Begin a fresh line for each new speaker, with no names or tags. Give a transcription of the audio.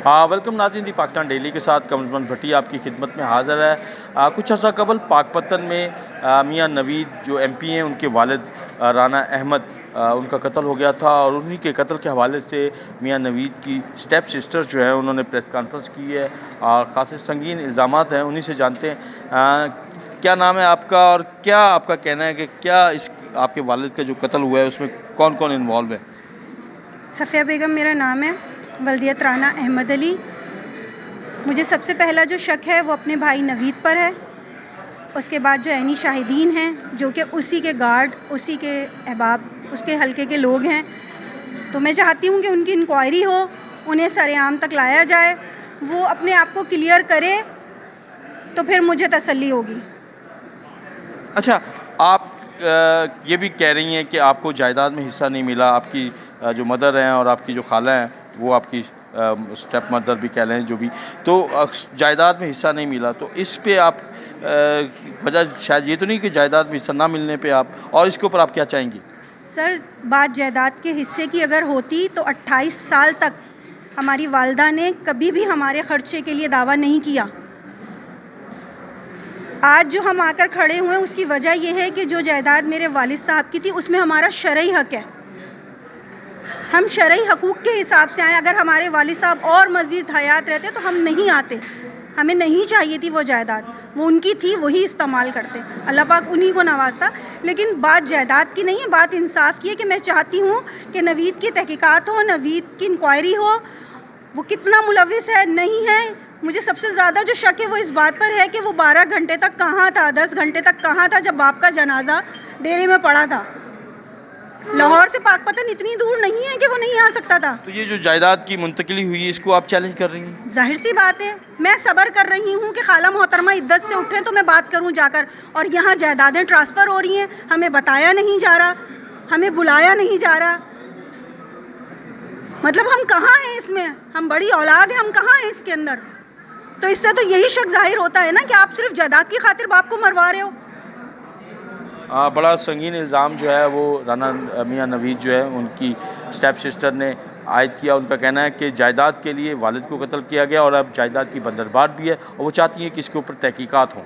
Welcome नाज़रीन, दी Pakistan daily के साथ कमरमन भट्टी आपकी खिदमत में हाज़िर है। कुछ अर्सा कबल पाकपतन में मियाँ नवीद जो एमपी हैं, उनके वालिद राना अहमद उनका कत्ल हो गया था और उन्हीं के कत्ल के हवाले से मियाँ नवीद की स्टेप सिस्टर जो है उन्होंने प्रेस कॉन्फ्रेंस की है और ख़ासी संगीन इल्ज़ामात हैं। उन्हीं से जानते हैं क्या नाम है आपका और क्या आपका कहना है कि क्या इस आपके वालिद का जो कत्ल हुआ है उसमें कौन कौन इन्वॉल्व है?
सफ़िया बेगम मेरा नाम है, वल्दियत राना अहमद अली। मुझे सबसे पहला जो शक है वो अपने भाई नवीद पर है। उसके बाद जो ऐनी शाहिदीन हैं जो कि उसी के गार्ड, उसी के अहबाब, उसके हलके के लोग हैं, तो मैं चाहती हूँ कि उनकी इंक्वायरी हो, उन्हें सरेआम तक लाया जाए, वो अपने आप को क्लियर करे तो फिर मुझे तसल्ली होगी।
अच्छा, आप ये भी कह रही हैं कि आपको जायदाद में हिस्सा नहीं मिला। आपकी जो मदर हैं और आपकी जो खाला हैं वो आपकी स्टेप मदर भी कह लें जो भी, तो जायदाद में हिस्सा नहीं मिला, तो इस पे आप वजह शायद ये तो नहीं कि जायदाद में हिस्सा ना मिलने पे आप, और इसके ऊपर आप क्या चाहेंगी?
सर, बात जायदाद के हिस्से की अगर होती तो 28 साल तक हमारी वालदा ने कभी भी हमारे ख़र्चे के लिए दावा नहीं किया। आज जो हम आकर खड़े हुए हैं उसकी वजह यह है कि जो जायदाद मेरे वालिद साहब की थी उसमें हमारा शरई हक़ है। हम शरई हकूक़ के हिसाब से आए। अगर हमारे वालिद साहब और मज़ीद हयात रहते तो हम नहीं आते, हमें नहीं चाहिए थी वो जायदाद, वो उनकी थी, वही इस्तेमाल करते। अल्लाह पाक उन्हीं को नवाजता। लेकिन बात जायदाद की नहीं है, बात इंसाफ की है कि मैं चाहती हूँ कि नवीद की तहकीकात हो, नवीद की इंक्वायरी हो, वो कितना मुलविस है नहीं है। मुझे सबसे ज़्यादा जो शक है वो इस बात पर है कि वो 12 घंटे तक कहाँ था, 10 घंटे तक कहाँ था जब बाप का जनाजा डेरे में पड़ा था। लाहौर से पाकपतन इतनी दूर नहीं है कि वो नहीं आ सकता था।
तो ये जो जायदाद की मुंतकिली हुई है इसको आप चैलेंज कर रही हैं?
जाहिर सी बात है, मैं सब्र कर रही हूँ कि खाला मोहतरमा इद्दत से उठें तो मैं बात करूँ जाकर, और यहाँ जायदादें ट्रांसफ़र हो रही हैं, हमें बताया नहीं जा रहा, हमें बुलाया नहीं जा रहा। मतलब हम कहाँ हैं इसमें? हम बड़ी औलाद हैं, हम कहाँ हैं इसके अंदर? तो इससे तो यही शक जाहिर होता है ना कि आप सिर्फ जायदाद की खातिर बाप को मरवा रहे हो।
बड़ा संगीन इल्ज़ाम जो है वो राना मियाँ नवीद जो है उनकी स्टेप सिस्टर ने आयद किया। उनका कहना है कि जायदाद के लिए वालिद को कत्ल किया गया और अब जायदाद की बंदरबांट भी है और वो चाहती हैं कि इसके ऊपर तहकीकात हों।